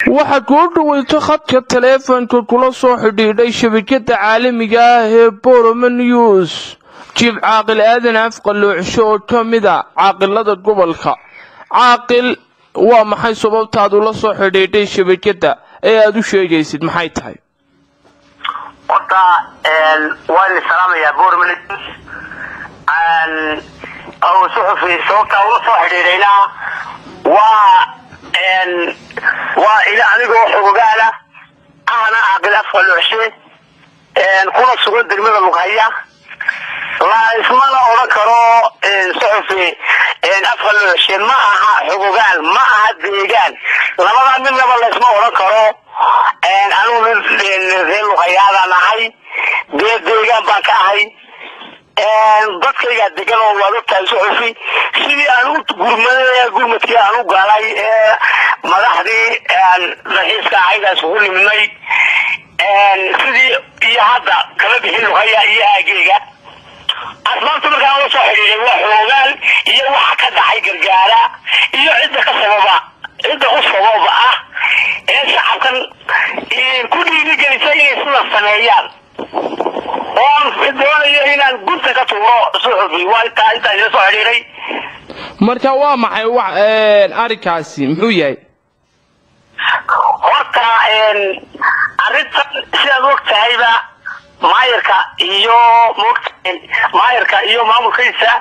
waxa ku dhaweyto khadka taleefanka kula soo xidhiidhay shabakada caalamiga ah ee Boromo News jiif caaqil aadan afqaloocsho oo kamida caaqilada gobolka caaqil waa maxay sababtaadu la soo xidhiidhay shabakada ee aad u sheegaysid maxay tahay wada waan salaamaya Boromo News أو صحفي صوتا وصح لينا وإلى أن يقول حقوقنا أنا عقل أفضل العشرين كل سجود المدى المغيّة لا اسمنا أذكره صحفي أفضل العشرين معها حقوقنا معها الديجان لما من قبل اسمه أذكره أنا من ذي المغيّة أنا هاي ديجان بكاهي dadkayga degan oo wada taasoofi sidii aan u gurmadkii aan u galay madaxdii ra'iiska aygaas ugu nimay sidii iyo hadda kala bixin luqaya iyo aagayga asmaanta markaan la soo xiriiray wax xoogaal iyo waxa ka dhacay gargaara iyo cidda ka sababa cidda u sababa ah shacabkan ku dhiirigelisay inay sida sameeyaan marka waa maxay wax arikaasi muxuu yahay horta arintan sidaad ogtahayba maayarka iyo maamulkiisa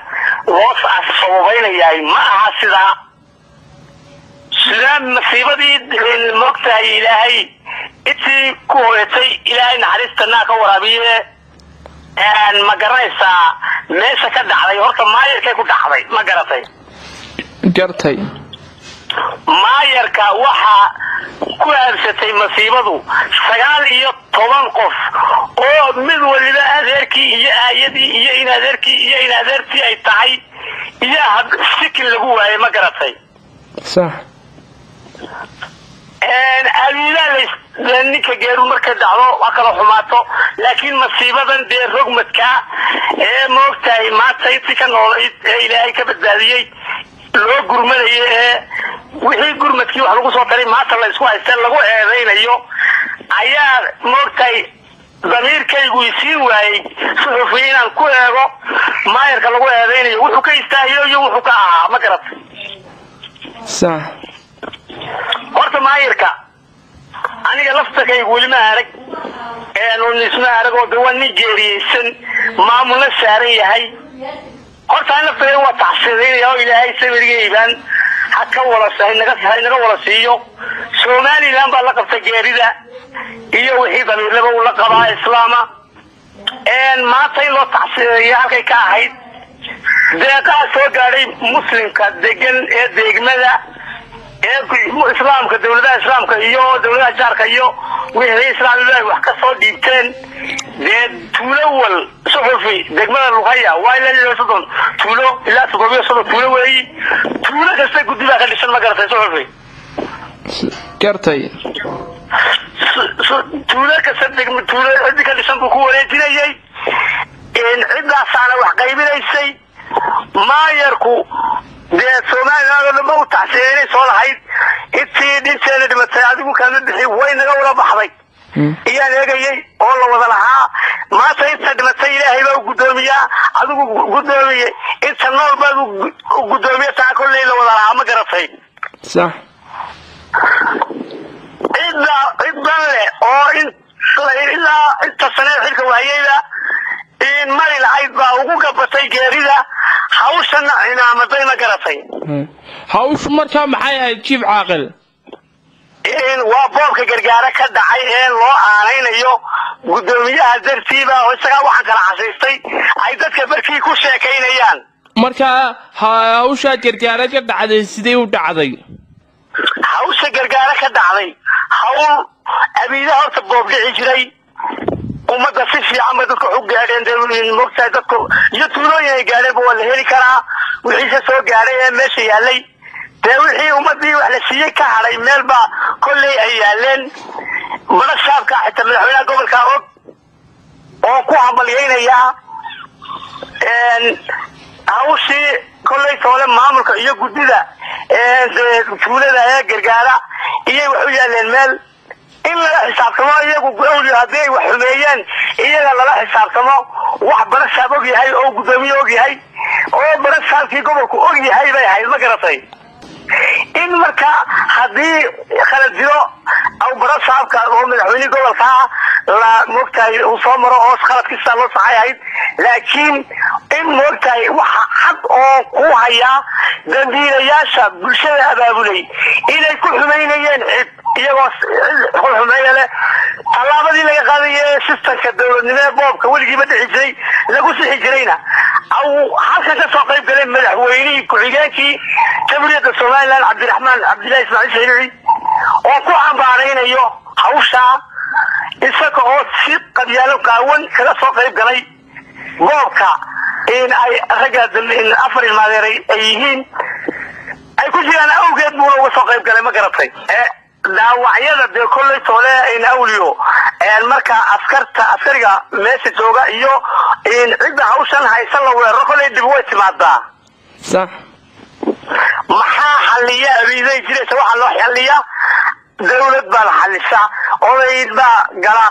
loo sababaynayaa ma aha sida masiibadii mogtahay ilaahay intii ku horeetay ilaahay naxariistana ka waraabiye ma garanaysaa meesha ka dhacday horta maayarkay ku dhacday ma garatay gartay maayarka waxa ku haarsatay masiibadu 19 qof oo mid waliba adeerkii iyo aayadii iyo inadeertii ay tahay iyo shikil lagu waayay ma garatay صح ninka geeru marka dhacdo waa kala xumaato laakiin masiibadan dee rogmadka moogtahay maanta intii ka noolayd ilaahay ka badbaadiyay loo gurmanayo wixii gurmadkii wax lagu soo taray maanta la isku haystaa lagu eedeynayo ayaa moogtahay damiirkaygu isii waayay suxufi inaan ku eego maayarka lagu eedeynayo wuxuu ka istaahiyo iyo wuxuu ka ahaa ma garatay صح horta maayarka aniga laftakaygu weli ma arag nisma arag oo dawan nigeeriyeysan maamulna saaran yahay horta aan laftagay waa taxsiinaya oo ilaahay sabirgeeyban haka naga wala siiyo Soomaaliland baa la qabtay geerida iyo wixii damiirlaba uu la qabaa islaama maanta in loo taxsiinaya halkay ka ahayd deeqaa soo gaaray muslimka degan ee deegmada islaamka dawladaha islaamka iyo dawladaha jaarka iyo wixii islaamiyada wax ka soo dhiibteen tuulowal suxufi degmada luqaya waa ilaa 30 tuulo ilaa 700 tuulo weey tuulo kasta guddiga ka dhisan ma garatay suxufi gartay tuulo kasta tuulo ka dhisan ku wareejinayay ciddaasana wax qaybinaysay maayarku dee Soomaaliland ma u taxsiinay soo lahayd intii dhinteena dhimatay adigu kama bixi way naga wada baxday iyaan eegayay oo la wada lahaa maanta inta dhimatay ilaahay baa u gudoomiyaa adigu gudoomiyay inta nool baa u gudoomiyaa taa kullee la wada lahaa ma garatay صح إذا oo inta sanad xilka waayayda mari lahayd baa ugu gabatay geerida hawshan inaamaday ma garatay hawsh marka maxay ahayd jiif caaqil waa boobka gargaara ka dhacay ee loo aanaynayo gudoomiyaha dartiiba oo isaga waxaan kala xasiistay ay dadka barkii ku sheekaynayaan marka hawsha gargaara ka dhacday sidee u dhacday hawsha gargaara ka dhacday hawl abiida horta boob dhici jiray umada si fiican ma dadku xog gaadheen moogtahay dadku iyo tuulooyin ay gaadheen waa la heli karaa wixii soo gaaray ee meesha yaalay dee wixii umadii wax la siiyay ka haray meel baa kolley ay yaaleen mana shaabka xitaa madaxweynaha gobolka oo ku hambalyeynaya hawshii kollay toole maamulka iyo guddida tuulada ee gargaara iyo wax u yaaleen meel in la xisaabtamo iyagu go'oon hadii wax xumeeyeen iyaga la xisaabtamo wax barashaab og yahay oo gudoomiye og yahay oo barashaabkii gobolku og yahay bay ahayd ma garatay in marka hadii kala jiro aw barashaabka oo madaxweyne gobolka la moogtahay uu soo maro oo khaladkiisa loo saxay laakiin in moogtahay waxa xad oo ku haya dambiilayaasha bulshada abaabulay inay ku xumeynayeen iyagoo xumeeyay alaabadii laga qaadayay systemka dawladnimada boobka waligiiba dhixisay lagu sixi jirayna aw halka ka soo qayb galay madaxweynihii ku-xigeenkii jamhuuriyadda Soomaaliland Cabdiraxmaan Cabdilaahi Ismaaciil Sayri oo ku ambaaraynayo hawsha isaga oo si qabyaalad qaawan kaga soo qayb galay boobka in ay ragaadan afar ilmaadeeray ay yihiin ay ku jiraan awgeed buu uga soo qayb galay ma garatay daawacyada de kollay toole in awliyo marka askariga meesha jooga iyo in cidda hawshan haysan la weeraro kollay dib way timaadaa صح maxaa xalliya abiiday jiraysa waxa loo xalliya dawlad baa xallisa odaydba gala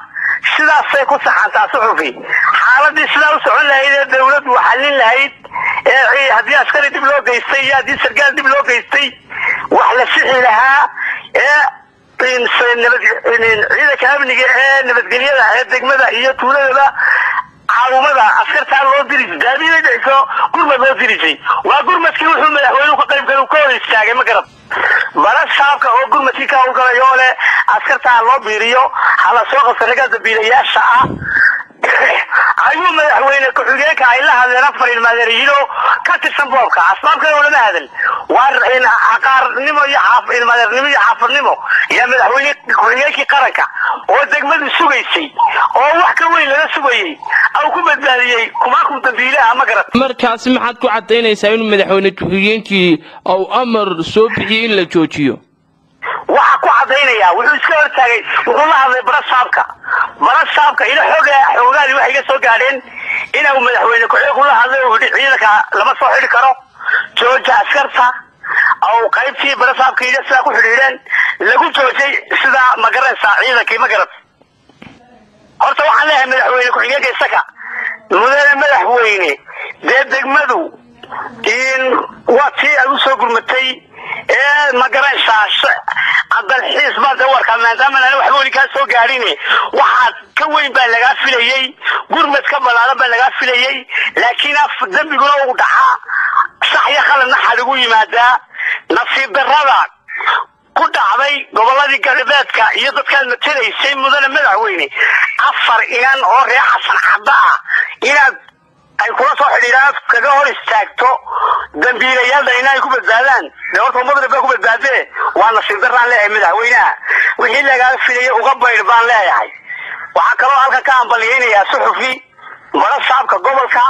sidaasay ku saxantaa suxufi xaaladii sidaa u socon lahayd dawladdu xallin lahayd haddii askari dib loo geystay iyo haddii sargaal dib loo geystay wax la sixi lahaa ciidanka amniga ee nabadgelyada ee degmada iyo tuuladaba caawimada askarta loo diray daabiyada dhexo gurmad loo diray waa gurmadkii wuxuu madaxweynuhu ka qayb galay oo istaagay ma garad barashaabka oo gurmadkii ka howlgalayo le askarta loo biiriyo hala soo qabsanaga dambiilayaasha ayuu madaxweyne ku-xigeenka ay la hadleen afar ilmaadeeriyiino ka tirsan boobka asbaabka oo lama hadal war in aqaarnimo iyo ilmaadeernimo iyo xaafadnimo iyo madaxweyne ku-xigeenkii qaranka oo degmadu sugaysay oo wax ka weyn laga sugayay aw ku badbaadiyay kuma ku dambiilaha ma garad markaas maxaad ku cadeynaysaa inuu madaxweyne ku-xigeenkii oo amar soo bixiyay in la joojiyo waxa ku cadeynaya wuxuu iska hortaagay wuxuu la hadlay barashaabka ila xoogaadi waxay ka soo gaadheen inuu madaxweyne ku-xigeenku la hadlay oo ciidanka lama soo xiri karo jooja askarta أو قيبتي برصاب كيدا ساكو حريران لقو توجي سدا مقرن ساعيدا كي مقرن horta waxaan leeyahay madaxweyne ku xigeenka isaga mudane madaxweyne degmadu in waqti aad soo gurmatay ma garanaysaa adal xisbada warka maadaama aan wax weyn ka soo gaarin waxa ka weyn baa laga filayay gurmad ka balaaran baa laga filayay laakiin af dambiguna uu dhaca sax ya khalad xarigu yimaada nasiib darrada ku dhacday goboladii galbeedka iyo dadka matalaysay mudane madaxweyne afar ilan oo reer xasan xada inaad ay kula soo xiriiraan kaga hor istaagto dambiilayaal inay ku badbaadaan horta ummadda ku badbaadee waa nasiib darraan leeyahay madaxweynaha wixii laga filayay uga bayr baan leeyahay waxa kale oo halka ka ambaliyeenaya suxufi barashaabka gobolka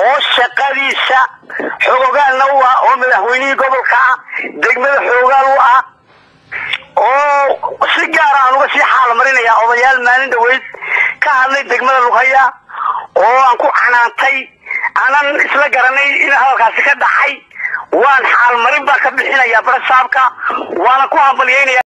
oo shaqadiisa xoogaalna oo madaxweynihii gobolka degmada xoogaal u ah oo si gaar ah uga sii xaal marinaya odayaal maalin dhaweyd ka hadlay degmada Luqaya oo aan ku canaantay aanan isla garanay in halkaas ka dhaxay waan xaal marin baa ka bixinaya barashaabka waana ku hambalyeynaya